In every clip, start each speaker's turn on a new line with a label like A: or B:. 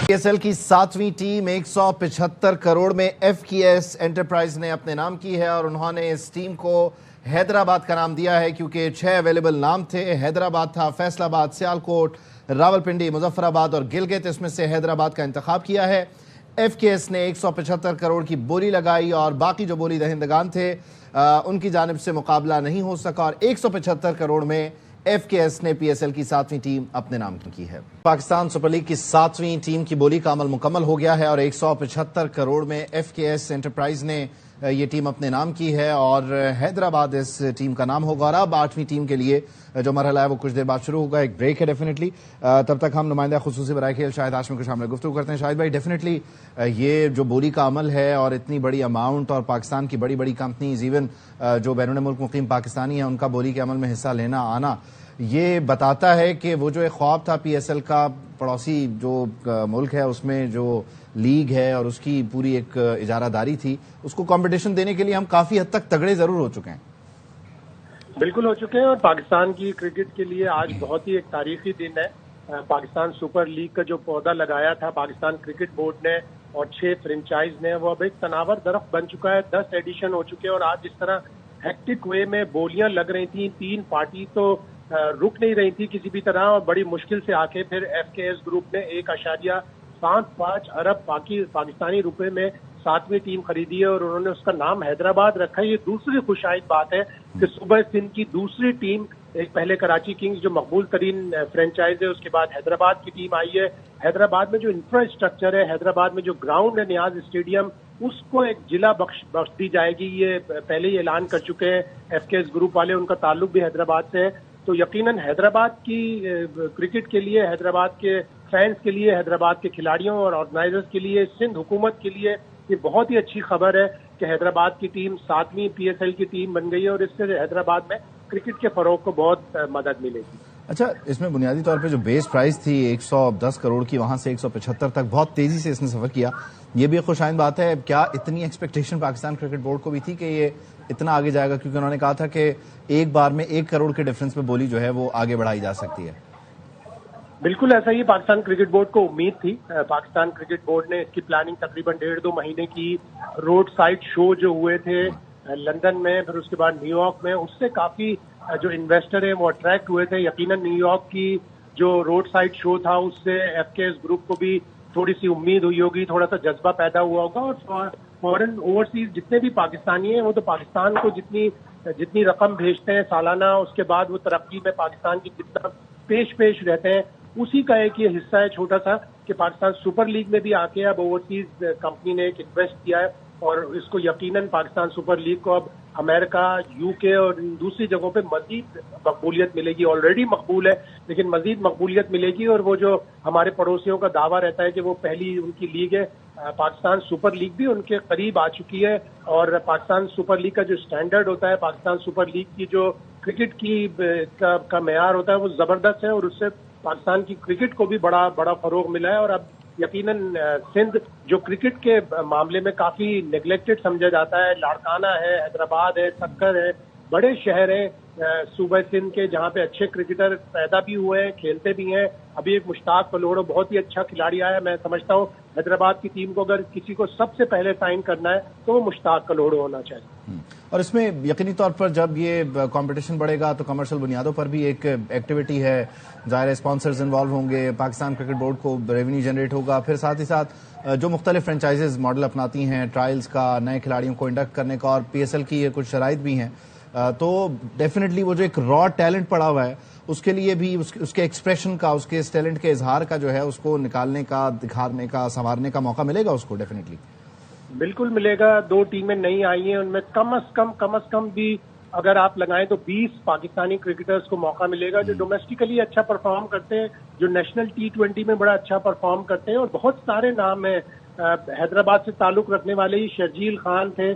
A: PSL کی 7ویں team 175 crore میں FKS enterprise نے اپنے نام کی ہے اور انہوں نے اس ٹیم کو حیدرآباد کا نام دیا ہے کیونکہ 6 اویلیبل نام تھے۔ حیدرآباد تھا، فیصل آباد، سیالکوٹ، راولپنڈی، مظفر آباد اور گلگت۔ اس میں سے حیدرآباد کا انتخاب کیا ہے۔ FKS نے 175 کروڑ کی بولی لگائی اور باقی جو بولی دہندگان تھے ان کی جانب سے مقابلہ نہیں ہو سکا اور 175 کروڑ میں FKS نے PSL کی 7ویں ٹیم اپنے نام کی ہے۔ پاکستان سپر لیگ کی 7ویں ٹیم کی بولی کا عمل مکمل ہو گیا ہے اور 175 کروڑ میں FKS انٹرپرائز نے یہ ٹیم اپنے نام کی ہے اور حیدرآباد اس ٹیم کا نام ہوگا اور اب 8ویں ٹیم کے لیے جو مرحلہ ہے وہ کچھ دیر بعد شروع ہوگا۔ ایک بریک ہے ڈیفینیٹلی، تب تک ہم نمائندہ خصوصی برائے کھیل شاہد ہاشمی کو شامل گفتگو کرتے ہیں۔ شاہد بھائی، ڈیفینیٹلی یہ جو بولی کا عمل ہے اور اتنی بڑی اماؤنٹ اور پاکستان کی بڑی بڑی کمپنیز ایون جو بیرون ملک مقیم پاکستانی ہیں ان کا بولی کے عمل میں حصہ لینا آنا یہ بتاتا ہے کہ وہ جو ایک خواب تھا PSL کا، پڑوسی جو ملک ہے اس میں جو لیگ ہے اور اس کی پوری ایک اجارہ داری تھی، اس کو کمپٹیشن دینے کے لیے ہم کافی حد تک تگڑے ضرور ہو چکے ہیں۔
B: بالکل ہو چکے ہیں اور پاکستان کی کرکٹ کے لیے آج بہت ہی ایک تاریخی دن ہے۔ پاکستان سپر لیگ کا جو پودا لگایا تھا پاکستان کرکٹ بورڈ نے اور 6 فرنچائز نے، وہ اب ایک تناور درخت بن چکا ہے۔ 10 ایڈیشن ہو چکے ہیں اور آج جس طرح ہیکٹک وے میں بولیاں لگ رہی تھیں، 3 پارٹی تو رک نہیں رہی تھی کسی بھی طرح اور بڑی مشکل سے آ کے پھر FKS گروپ نے 1.75 ارب پاکستانی روپے میں 7ویں ٹیم خریدی ہے اور انہوں نے اس کا نام حیدرآباد رکھا ہے۔ یہ دوسری خوشائند بات ہے کہ صوبہ سندھ کی دوسری ٹیم، ایک پہلے کراچی کنگز جو مقبول ترین فرنچائز ہے، اس کے بعد حیدرآباد کی ٹیم آئی ہے۔ حیدرآباد میں جو انفراسٹرکچر ہے، حیدرآباد میں جو گراؤنڈ ہے نیاز اسٹیڈیم، اس کو ایک ضلع بخش دی جائے گی۔ یہ پہلے ہی اعلان کر چکے ہیں FKS گروپ والے، ان کا تعلق بھی حیدرآباد سے ہے۔ تو یقیناً حیدرآباد کی کرکٹ کے لیے، حیدرآباد کے فینس کے لیے، حیدرآباد کے کھلاڑیوں اور آرگنائزرز کے لیے، سندھ حکومت کے لیے یہ بہت ہی اچھی خبر ہے کہ حیدرآباد کی ٹیم 7ویں PSL کی ٹیم بن گئی ہے اور اس سے حیدرآباد میں کرکٹ کے فروغ کو بہت مدد ملے گی۔
A: اچھا، اس میں بنیادی طور پہ جو بیس پرائز تھی 110 کروڑ کی، وہاں سے 175 تک بہت تیزی سے اس نے سفر کیا، یہ بھی ایک خوشائند بات ہے۔ کیا اتنی ایکسپیکٹیشن پاکستان کرکٹ بورڈ کو بھی تھی کہ یہ اتنا آگے جائے گا؟ کیونکہ انہوں نے کہا تھا کہ ایک بار میں 1 کروڑ کے ڈفرنس میں بولی جو ہے وہ آگے بڑھائی جا سکتی ہے۔
B: بالکل ایسا ہی پاکستان کرکٹ بورڈ کو امید تھی۔ پاکستان کرکٹ بورڈ نے اس کی پلاننگ تقریباً 1.5-2 مہینے کی، روڈ سائڈ شو جو ہوئے تھے لندن میں، پھر اس کے بعد نیو یارک میں، اس سے کافی جو انویسٹر ہیں وہ اٹریکٹ ہوئے تھے۔ یقیناً نیو یارک کی جو روڈ سائڈ شو تھا اس سے FKS گروپ کو بھی تھوڑی سی امید ہوئی ہوگی، تھوڑا سا جذبہ پیدا ہوا ہوگا اور فورن اوورسیز جتنے بھی پاکستانی ہیں وہ تو پاکستان کو جتنی رقم بھیجتے ہیں سالانہ، اس کے بعد وہ ترقی میں پاکستان کی جتنا پیش رہتے ہیں، اسی کا ایک یہ حصہ ہے چھوٹا سا کہ پاکستان سپر لیگ میں بھی آ کے اب اوورسیز کمپنی نے ایک انویسٹ کیا ہے اور اس کو یقیناً پاکستان سپر لیگ کو اب امریکہ، UK اور دوسری جگہوں پہ مزید مقبولیت ملے گی۔ آلریڈی مقبول ہے لیکن مزید مقبولیت ملے گی اور وہ جو ہمارے پڑوسیوں کا دعویٰ رہتا ہے کہ وہ پہلی ان کی لیگ ہے، پاکستان سپر لیگ بھی ان کے قریب آ چکی ہے اور پاکستان سپر لیگ کا جو سٹینڈرڈ ہوتا ہے، پاکستان سپر لیگ کی جو کرکٹ کی کا معیار ہوتا ہے وہ زبردست ہے اور اس سے پاکستان کی کرکٹ کو بھی بڑا فروغ ملا ہے اور اب یقیناً سندھ جو کرکٹ کے معاملے میں کافی نیگلیکٹڈ سمجھا جاتا ہے، لاڑکانہ ہے، حیدرآباد ہے، سکر ہے، بڑے شہر ہیں صوبہ سندھ کے جہاں پہ اچھے کرکٹر پیدا بھی ہوئے ہیں، کھیلتے بھی ہیں۔ ابھی ایک مشتاق کلوڑو بہت ہی اچھا کھلاڑی آیا ہے۔ میں سمجھتا ہوں حیدرآباد کی ٹیم کو اگر کسی کو سب سے پہلے سائن کرنا ہے تو وہ مشتاق کلوڑو ہونا چاہیے۔
A: اور اس میں یقینی طور پر جب یہ کمپٹیشن بڑھے گا تو کمرشل بنیادوں پر بھی ایک ایکٹیویٹی ہے، ظاہر اسپانسرز انوالو ہوں گے، پاکستان کرکٹ بورڈ کو ریونیو جنریٹ ہوگا، پھر ساتھ ہی ساتھ جو مختلف فرنچائزز ماڈل اپناتی ہیں ٹرائلز کا، نئے کھلاڑیوں کو انڈکٹ کرنے کا، اور PSL کی یہ کچھ شرائط بھی ہیں، تو ڈیفینیٹلی وہ جو ایک را ٹیلنٹ پڑا ہوا ہے اس کے لیے بھی اس کے ایکسپریشن کا، اس کے اس ٹیلنٹ کے اظہار کا جو ہے اس کو نکالنے کا، دکھانے کا، سنوارنے کا موقع ملے گا اس کو ڈیفینیٹلی۔
B: بالکل ملے گا۔ 2 ٹیمیں نئی آئی ہیں، ان میں کم از کم بھی اگر آپ لگائیں تو 20 پاکستانی کرکٹرز کو موقع ملے گا جو ڈومیسٹیکلی اچھا پرفارم کرتے ہیں، جو نیشنل T20 میں بڑا اچھا پرفارم کرتے ہیں اور بہت سارے نام ہیں۔ حیدرآباد سے تعلق رکھنے والے ہی شرجیل خان تھے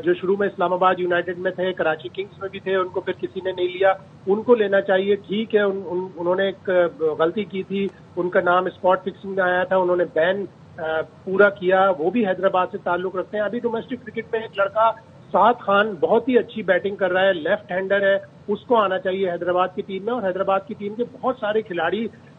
B: جو شروع میں اسلام آباد یونائیٹڈ میں تھے، کراچی کنگز میں بھی تھے، ان کو پھر کسی نے نہیں لیا، ان کو لینا چاہیے۔ ٹھیک ہے، انہوں نے ایک غلطی کی تھی، ان کا نام اسپاٹ فکسنگ میں آیا تھا، انہوں نے بین پورا کیا، وہ بھی حیدرآباد سے تعلق رکھتے ہیں۔ ابھی ڈومیسٹک کرکٹ میں ایک لڑکا سعد خان بہت ہی اچھی بیٹنگ کر رہا ہے، لیفٹ ہینڈر ہے، اس کو آنا چاہیے حیدرآباد کی ٹیم میں اور حیدرآباد کی ٹیم کے بہت سارے کھلاڑی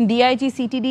C: DIG CTD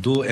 D: 2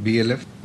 D: BLF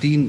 D: 3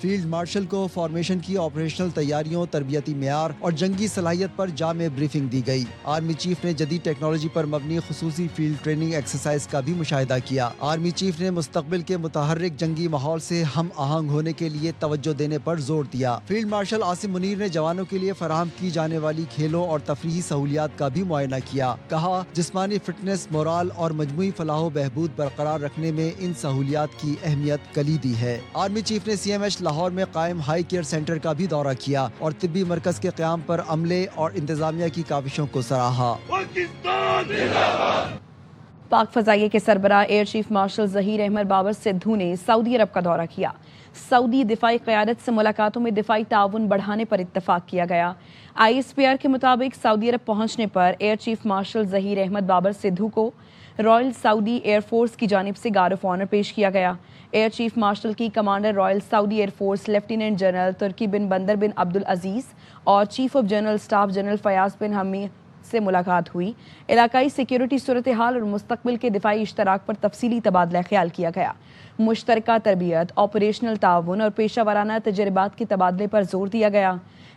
E: field marshal کو فارمیشن کی آپریشنل تیاریوں، تربیتی معیار اور جنگی صلاحیت پر جامع بریفنگ دی گئی۔ آرمی چیف نے جدید ٹیکنالوجی پر مبنی خصوصی فیلڈ ٹریننگ ایکسرسائز کا بھی مشاہدہ کیا۔ آرمی چیف نے مستقبل کے متحرک جنگی ماحول سے ہم آہنگ ہونے کے لیے توجہ دینے پر زور دیا۔ فیلڈ مارشل عاصم منیر نے جوانوں کے لیے فراہم کی جانے والی کھیلوں اور تفریحی سہولیات کا بھی معائنہ کیا۔ کہا جسمانی فٹنس، مورال اور مجموعی فلاح و بہبود برقرار رکھنے میں ان سہولیات کی اہمیت کلیدی ہے۔ آرمی چیف نے CMH لاہور میں قائم ہائی کیئر سینٹر کا بھی دورہ کیا اور طبی مرکز کے قیام پر عملے اور انتظامیہ کی کاوشوں کو سراہا۔
C: پاک فضائیہ کے سربراہ air chief marshal Zaheer Ahmed Babar Sidhu نے سعودی عرب کا دورہ کیا۔ سعودی دفاعی قیادت سے ملاقاتوں میں دفاعی تعاون بڑھانے پر اتفاق کیا گیا۔ ISPR کے مطابق سعودی عرب پہنچنے پر air chief marshal Zaheer Ahmed Babar Sidhu کو رائل سعودی ایئر فورس کی جانب سے گارڈ آف آنر پیش کیا گیا۔ ایئر چیف مارشل کی commander royal Saudi air force lieutenant general Turki bin Bandar bin Abdulaziz اور chief of general staff general Fayyad bin Hamid سے ملاقات ہوئی۔ علاقائی سیکیورٹی صورتحال اور مستقبل کے دفاعی اشتراک پر تفصیلی تبادلہ خیال کیا گیا۔ مشترکہ تربیت، آپریشنل تعاون اور پیشہ ورانہ تجربات کے تبادلے پر زور دیا گیا۔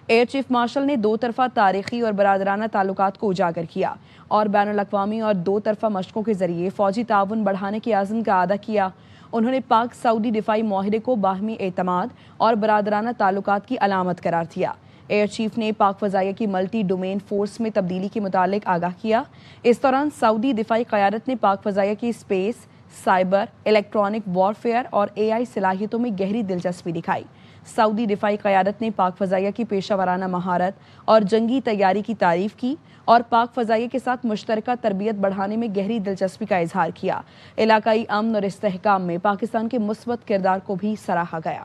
C: ایئر چیف مارشل نے دو طرفہ تاریخی اور برادرانہ تعلقات کو اجاگر کیا اور بین الاقوامی اور دو طرفہ مشقوں کے ذریعے فوجی تعاون بڑھانے کے عزم کا اعادہ کیا۔ انہوں نے پاک سعودی دفاعی معاہدے کو باہمی اعتماد اور برادرانہ تعلقات کی علامت قرار دیا۔ ایئر چیف نے پاک فضائیہ کی ملٹی ڈومین فورس میں تبدیلی کے متعلق آگاہ کیا۔ اس دوران سعودی دفاعی قیادت نے پاک فضائیہ کی اسپیس، سائبر، الیکٹرانک وارفیئر اور AI صلاحیتوں میں گہری دلچسپی دکھائی۔ سعودی دفاعی قیادت نے پاک فضائیہ کی پیشہ ورانہ مہارت اور جنگی تیاری کی تعریف کی اور پاک فضائیہ کے ساتھ مشترکہ تربیت بڑھانے میں گہری دلچسپی کا اظہار کیا۔ علاقائی امن اور استحکام میں پاکستان کے مثبت کردار کو بھی سراہا گیا۔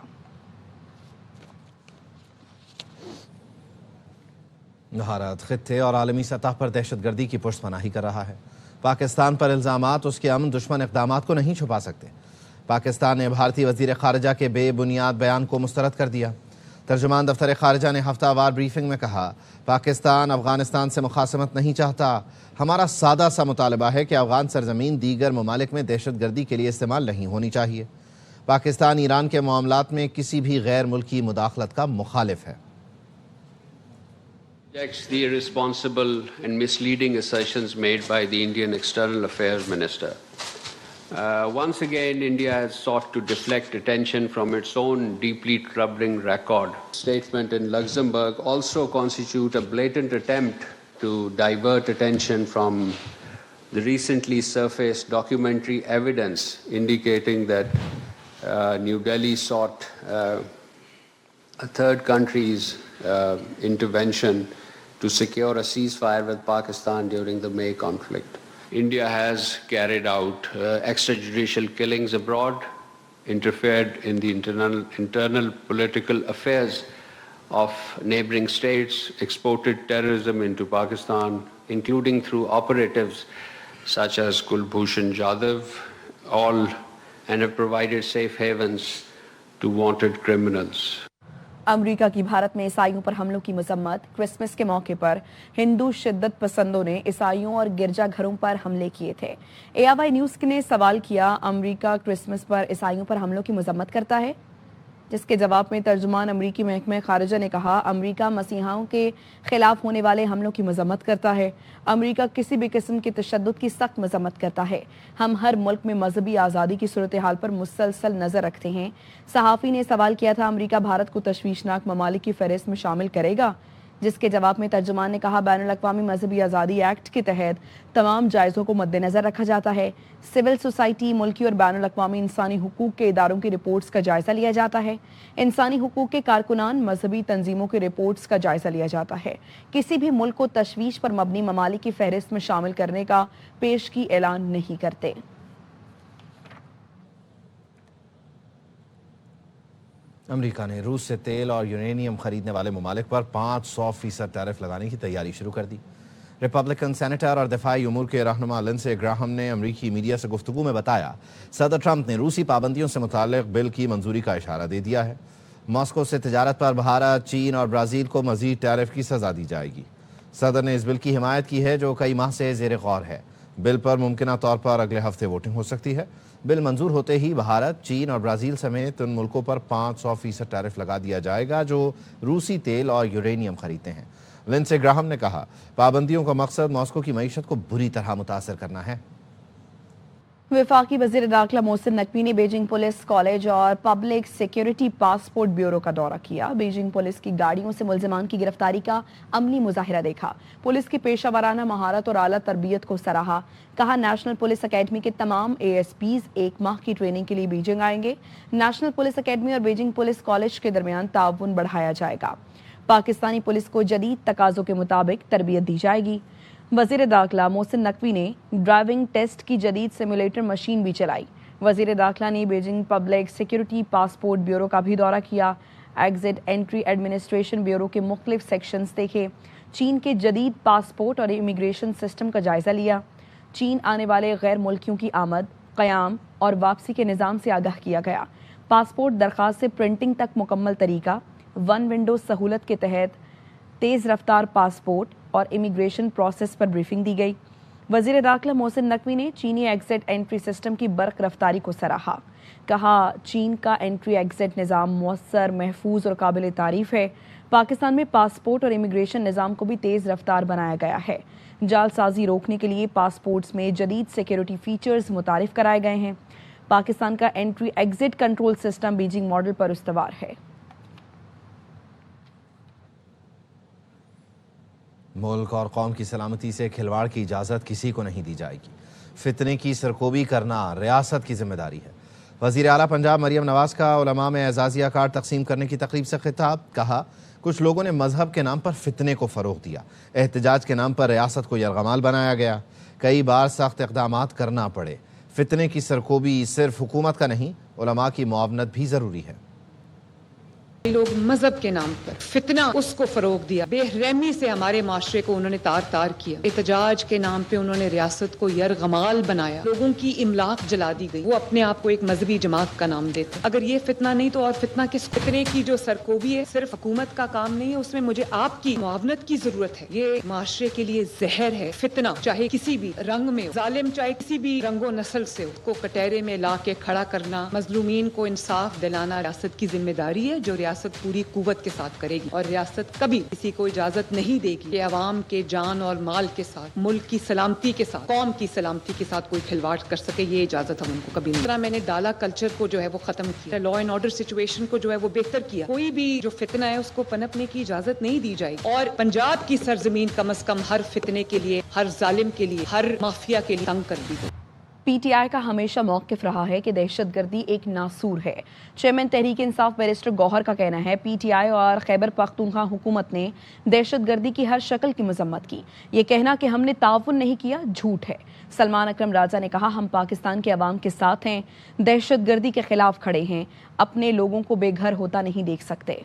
A: بھارت خطے اور عالمی سطح پر دہشت گردی کی پشت پناہی کر رہا ہے۔ پاکستان پر الزامات اس کے امن دشمن اقدامات کو نہیں چھپا سکتے۔ پاکستان نے بھارتی وزیر خارجہ کے بے بنیاد بیان کو مسترد کر دیا۔ ترجمان دفتر خارجہ نے ہفتہ وار بریفنگ میں کہا، پاکستان افغانستان سے مخاصمت نہیں چاہتا۔ ہمارا سادہ سا مطالبہ ہے کہ افغان سرزمین دیگر ممالک میں دہشت گردی کے لیے استعمال نہیں ہونی چاہیے۔ پاکستان ایران کے معاملات میں کسی بھی غیر ملکی مداخلت کا مخالف ہے۔
F: Rejects the irresponsible and misleading assertions made by the Indian External Affairs Minister. Once again, India has sought to deflect attention from its own deeply troubling record. Statement in Luxembourg also constitute a blatant attempt to divert attention from the recently surfaced documentary evidence indicating that New Delhi sought a third country's intervention to secure a ceasefire with Pakistan during the May conflict. India has carried out extrajudicial killings abroad, interfered in the internal political affairs of neighboring states, exported terrorism into Pakistan, including through operatives such as Kulbhushan Jadhav, all, and have provided safe havens to wanted criminals.
C: امریکہ کی بھارت میں عیسائیوں پر حملوں کی مذمت۔ Christmas کے موقع پر ہندو شدت پسندوں نے عیسائیوں اور گرجا گھروں پر حملے کیے تھے۔ ARY نیوز نے سوال کیا، امریکہ کرسمس پر عیسائیوں پر حملوں کی مذمت کرتا ہے؟ جس کے جواب میں ترجمان امریکی محکمہ خارجہ نے کہا، امریکہ مسیحیوں کے خلاف ہونے والے حملوں کی مذمت کرتا ہے۔ امریکہ کسی بھی قسم کے تشدد کی سخت مذمت کرتا ہے۔ ہم ہر ملک میں مذہبی آزادی کی صورتحال پر مسلسل نظر رکھتے ہیں۔ صحافی نے سوال کیا تھا، امریکہ بھارت کو تشویشناک ممالک کی فہرست میں شامل کرے گا؟ جس کے جواب میں ترجمان نے کہا، بین الاقوامی مذہبی آزادی ایکٹ کے تحت تمام جائزوں کو مد نظر رکھا جاتا ہے۔ سول سوسائٹی، ملکی اور بین الاقوامی انسانی حقوق کے اداروں کی رپورٹس کا جائزہ لیا جاتا ہے۔ انسانی حقوق کے کارکنان، مذہبی تنظیموں کی رپورٹس کا جائزہ لیا جاتا ہے۔ کسی بھی ملک کو تشویش پر مبنی ممالک کی فہرست میں شامل کرنے کا پیشگی اعلان نہیں کرتے۔
A: امریکہ نے روس سے تیل اور یورینیم خریدنے والے ممالک پر 500% ٹیرف لگانے کی تیاری شروع کر دی۔ ریپبلکن سینیٹر اور دفاعی امور کے رہنما لنسے گراہم نے امریکی میڈیا سے گفتگو میں بتایا، صدر ٹرمپ نے روسی پابندیوں سے متعلق بل کی منظوری کا اشارہ دے دیا ہے۔ ماسکو سے تجارت پر بھارت، چین اور برازیل کو مزید ٹیرف کی سزا دی جائے گی۔ صدر نے اس بل کی حمایت کی ہے جو کئی ماہ سے زیر غور ہے۔ بل پر ممکنہ طور پر اگلے ہفتے ووٹنگ ہو سکتی ہے۔ بل منظور ہوتے ہی بھارت، چین اور برازیل سمیت ان ملکوں پر 500% ٹیرف لگا دیا جائے گا جو روسی تیل اور یورینیم خریدتے ہیں۔ لنسے گراہم نے کہا پابندیوں کا مقصد ماسکو کی معیشت کو بری طرح متاثر کرنا ہے۔
C: وفاقی وزیر داخلہ محسن نقوی نے بیجنگ پولیس کالج اور پبلک سیکیورٹی پاسپورٹ بیورو کا دورہ کیا۔ بیجنگ پولیس کی گاڑیوں سے ملزمان کی گرفتاری کا عملی مظاہرہ دیکھا۔ پولیس کی پیشہ ورانہ مہارت اور اعلیٰ تربیت کو سراہا۔ کہا نیشنل پولیس اکیڈمی کے تمام ASPs 1 ماہ کی ٹریننگ کے لیے بیجنگ آئیں گے۔ نیشنل پولیس اکیڈمی اور بیجنگ پولیس کالج کے درمیان تعاون بڑھایا جائے گا۔ پاکستانی پولیس کو جدید تقاضوں کے مطابق تربیت دی جائے گی۔ وزیر داخلہ محسن نقوی نے ڈرائیونگ ٹیسٹ کی جدید سیمولیٹر مشین بھی چلائی۔ وزیر داخلہ نے Beijing public security passport bureau کا بھی دورہ کیا۔ ایگزٹ انٹری ایڈمنسٹریشن بیورو کے مختلف سیکشنز دیکھے۔ چین کے جدید پاسپورٹ اور امیگریشن سسٹم کا جائزہ لیا۔ چین آنے والے غیر ملکیوں کی آمد، قیام اور واپسی کے نظام سے آگاہ کیا گیا۔ پاسپورٹ درخواست سے پرنٹنگ تک مکمل طریقہ، 1 ونڈو سہولت کے تحت تیز رفتار پاسپورٹ اور امیگریشن پروسیس پر بریفنگ دی گئی۔ وزیر داخلہ محسن نقوی نے چینی ایگزٹ انٹری سسٹم کی برق رفتاری کو سراہا۔ کہا چین کا انٹری ایگزٹ نظام مؤثر، محفوظ اور قابل تعریف ہے۔ پاکستان میں پاسپورٹ اور امیگریشن نظام کو بھی تیز رفتار بنایا گیا ہے۔ جعل سازی روکنے کے لیے پاسپورٹس میں جدید سیکیورٹی فیچرز متعارف کرائے گئے ہیں۔ پاکستان کا entry exit control system Beijing model پر استوار ہے۔
A: ملک اور قوم کی سلامتی سے کھلواڑ کی اجازت کسی کو نہیں دی جائے گی۔ فتنے کی سرکوبی کرنا ریاست کی ذمہ داری ہے۔ وزیر اعلیٰ پنجاب مریم نواز کا علماء میں اعزازیہ کارڈ تقسیم کرنے کی تقریب سے خطاب۔ کہا کچھ لوگوں نے مذہب کے نام پر فتنے کو فروغ دیا، احتجاج کے نام پر ریاست کو یرغمال بنایا گیا، کئی بار سخت اقدامات کرنا پڑے۔ فتنے کی سرکوبی صرف حکومت کا نہیں، علماء کی معاونت بھی ضروری ہے۔
G: لوگ مذہب کے نام پر فتنہ اس کو فروغ دیا، بے رحمی سے ہمارے معاشرے کو انہوں نے تار تار کیا۔ احتجاج کے نام پہ انہوں نے ریاست کو یرغمال بنایا، لوگوں کی املاک جلا دی گئی، وہ اپنے آپ کو ایک مذہبی جماعت کا نام دیتے۔ اگر یہ فتنہ نہیں تو اور فتنہ کس؟ فتنے کی جو سرکوبی ہے صرف حکومت کا کام نہیں ہے، اس میں مجھے آپ کی معاونت کی ضرورت ہے۔ یہ معاشرے کے لیے زہر ہے۔ فتنہ چاہے کسی بھی رنگ میں، ظالم چاہے کسی بھی رنگ و نسل سے، اس کو کٹہرے میں لا کے کھڑا کرنا، مظلومین کو انصاف دلانا ریاست کی ذمہ داری ہے، جو ریاست پوری قوت کے ساتھ کرے گی۔ اور ریاست کبھی کسی کو اجازت نہیں دے گی کہ عوام کے جان اور مال کے ساتھ، ملک کی سلامتی کے ساتھ، قوم کی سلامتی کے ساتھ کوئی کھلواڑ کر سکے، یہ اجازت ہم ان کو کبھی نہیں۔ میں نے ڈالا کلچر کو جو ہے وہ ختم کیا، لا اینڈ آرڈر سچویشن کو جو ہے وہ بہتر کیا۔ کوئی بھی جو فتنہ ہے اس کو پنپنے کی اجازت نہیں دی جائے گی، اور پنجاب کی سرزمین کم از کم ہر فتنے کے لیے، ہر ظالم کے لیے، ہر مافیا کے لیے تنگ کر دی گئی۔
C: PTI کا ہمیشہ موقف رہا ہے کہ دہشت گردی ایک ناسور ہے۔ چیئرمین تحریک انصاف بیرسٹر گوہر کا کہنا ہے PTI اور خیبر پختونخوا حکومت نے دہشت گردی کی ہر شکل کی مذمت کی۔ یہ کہنا کہ ہم نے تعاون نہیں کیا جھوٹ ہے۔ سلمان اکرم راجہ نے کہا ہم پاکستان کے عوام کے ساتھ ہیں، دہشت گردی کے خلاف کھڑے ہیں، اپنے لوگوں کو بے گھر ہوتا نہیں دیکھ سکتے۔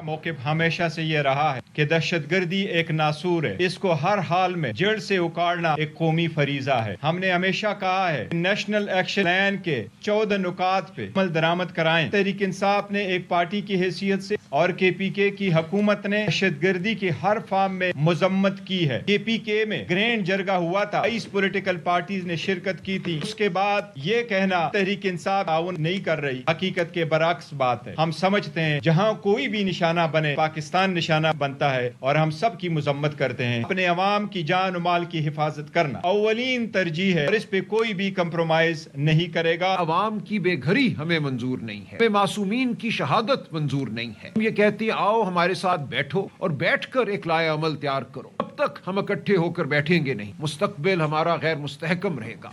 H: موقف ہمیشہ سے یہ رہا ہے کہ دہشت گردی ایک ناسور ہے، اس کو ہر حال میں جڑ سے اکاڑنا ایک قومی فریضہ ہے۔ ہم نے ہمیشہ کہا ہے نیشنل ایکشن پلان کے 14 نکات پہ عمل درآمد کرائیں۔ تحریک انصاف نے ایک پارٹی کی حیثیت سے اور KPK کی حکومت نے دہشت گردی کی ہر فارم میں مذمت کی ہے۔ KPK میں گرینڈ جرگہ ہوا تھا، 22 پولیٹیکل پارٹیز نے شرکت کی تھی۔ اس کے بعد یہ کہنا تحریک انصاف تعاون نہیں کر رہی، حقیقت کے برعکس بات ہے۔ ہم سمجھتے ہیں جہاں کوئی بھی نشانہ بنے پاکستان نشانہ بنتا ہے، اور ہم سب کی مذمت کرتے ہیں۔ اپنے عوام کی جان و مال کی حفاظت کرنا اولین ترجیح ہے، اور اس پہ کوئی بھی کمپرومائز نہیں کرے گا۔
I: عوام کی بے گھری ہمیں منظور نہیں ہے، ہمیں معصومین کی شہادت منظور نہیں ہے۔ ہم یہ کہتے ہیں آؤ ہمارے ساتھ بیٹھو اور بیٹھ کر ایک لائحہ عمل تیار کرو۔ اب تک ہم اکٹھے ہو کر بیٹھیں گے نہیں، مستقبل ہمارا غیر مستحکم رہے گا۔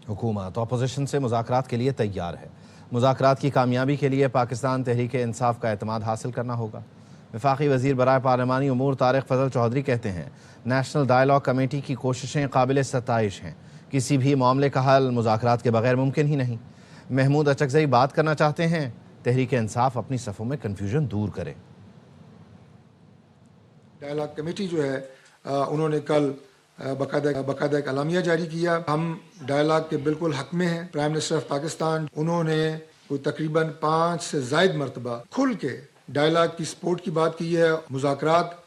A: حکومت اپوزیشن سے مذاکرات کے لیے تیار ہے۔ مذاکرات کی کامیابی کے لیے پاکستان تحریک انصاف کا اعتماد حاصل کرنا ہوگا۔ وفاقی وزیر برائے پارلیمانی امور طارق فضل چودھری کہتے ہیں نیشنل ڈائیلاگ کمیٹی کی کوششیں قابل ستائش ہیں، کسی بھی معاملے کا حل مذاکرات کے بغیر ممکن ہی نہیں۔ محمود اچکزئی بات کرنا چاہتے ہیں، تحریک انصاف اپنی صفوں میں کنفیوژن دور کرے۔
J: ڈائیلاگ کمیٹی جو ہے انہوں نے کل باقاعدہ ایک اعلامیہ جاری کیا۔ ہم ڈائیلاگ کے بالکل حق میں ہیں۔ پرائم منسٹر آف پاکستان انہوں نے کوئی تقریباً 5 سے زائد مرتبہ کھل کے ڈائیلاگ کی سپورٹ کی بات کی ہے۔ مذاکرات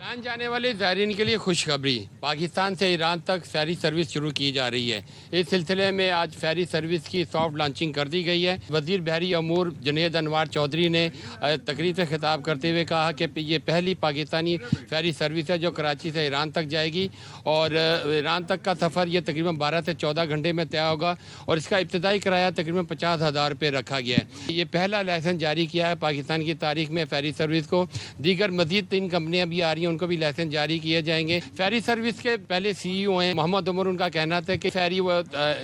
K: ایران جانے والے زائرین کے لیے خوشخبری، پاکستان سے ایران تک فیری سروس شروع کی جا رہی ہے۔ اس سلسلے میں آج فیری سروس کی سافٹ لانچنگ کر دی گئی ہے۔ وزیر بحری امور جنید انوار چودھری نے تقریب سے خطاب کرتے ہوئے کہا کہ یہ پہلی پاکستانی فیری سروس ہے جو کراچی سے ایران تک جائے گی، اور ایران تک کا سفر یہ تقریباً 12 سے 14 گھنٹے میں طے ہوگا، اور اس کا ابتدائی کرایہ تقریباً 50,000 روپے رکھا گیا ہے۔ یہ پہلا لائسنس جاری کیا ہے پاکستان کی تاریخ میں فیری سروس کو۔ دیگر مزید 3 کمپنیاں بھی آ رہی ہیں، ان کو بھی لائسنس جاری کیے جائیں گے۔ فیری سروس کے پہلے سی ای او ہیں محمد عمر، ان کا کہنا تھا کہ فیری وہ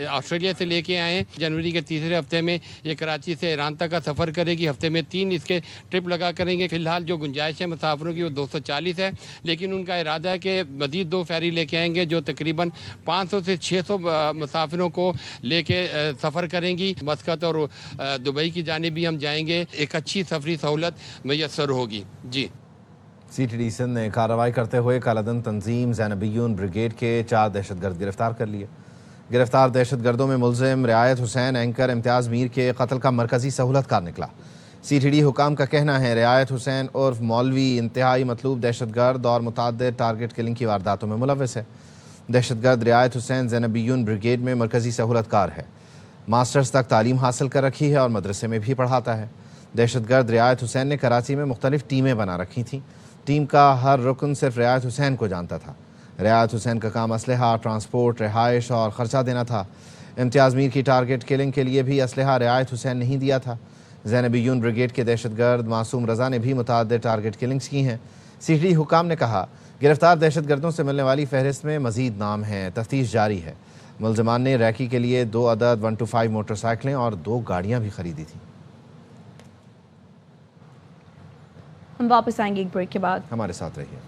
K: آسٹریلیا سے لے کے آئے ہیں۔ جنوری کے تیسرے ہفتے میں یہ کراچی سے ایران تک کا سفر کرے گی، ہفتے میں 3 اس کے ٹرپ لگا کریں گے۔ فی الحال جو گنجائش ہے مسافروں کی وہ 240 ہے، لیکن ان کا ارادہ ہے کہ مزید 2 فیری لے کے آئیں گے جو تقریباً 500 سے 600 مسافروں کو لے کے سفر کریں گی۔ مسقط اور دبئی کی جانب بھی ہم جائیں گے، ایک اچھی سفری سہولت میسر ہوگی۔ جی
A: سی ٹی ڈی سندھ نے کارروائی کرتے ہوئے کالعدم تنظیم زینبیون بریگیڈ کے 4 دہشت گرد گرفتار کر لیے۔ گرفتار دہشت گردوں میں ملزم رعایت حسین اینکر امتیاز میر کے قتل کا مرکزی سہولت کار نکلا۔ سی ٹی ڈی حکام کا کہنا ہے رعایت حسین عرف مولوی انتہائی مطلوب دہشت گرد اور متعدد ٹارگٹ کلنگ کی وارداتوں میں ملوث ہے۔ دہشت گرد رعایت حسین زینبیون بریگیڈ میں مرکزی سہولت کار ہے، ماسٹرز تک تعلیم حاصل کر رکھی ہے اور مدرسے میں بھی پڑھاتا ہے۔ دہشت گرد رعایت حسین نے کراچی میں مختلف ٹیمیں بنا رکھی تھیں۔ ٹیم کا ہر رکن صرف رعایت حسین کو جانتا تھا۔ رعایت حسین کا کام اسلحہ، ٹرانسپورٹ، رہائش اور خرچہ دینا تھا۔ امتیاز میر کی ٹارگٹ کلنگ کے لیے بھی اسلحہ رعایت حسین نہیں دیا تھا۔ زینبیون بریگیڈ کے دہشت گرد معصوم رضا نے بھی متعدد ٹارگٹ کلنگز کی ہیں۔ سی ٹی ڈی حکام نے کہا گرفتار دہشت گردوں سے ملنے والی فہرست میں مزید نام ہیں، تفتیش جاری ہے۔ ملزمان نے ریکی کے لیے 2 عدد 125 موٹر سائیکلیں اور 2 گاڑیاں بھی خریدی تھیں۔
C: ہم واپس آئیں گے ایک بریک کے بعد،
A: ہمارے ساتھ رہیے۔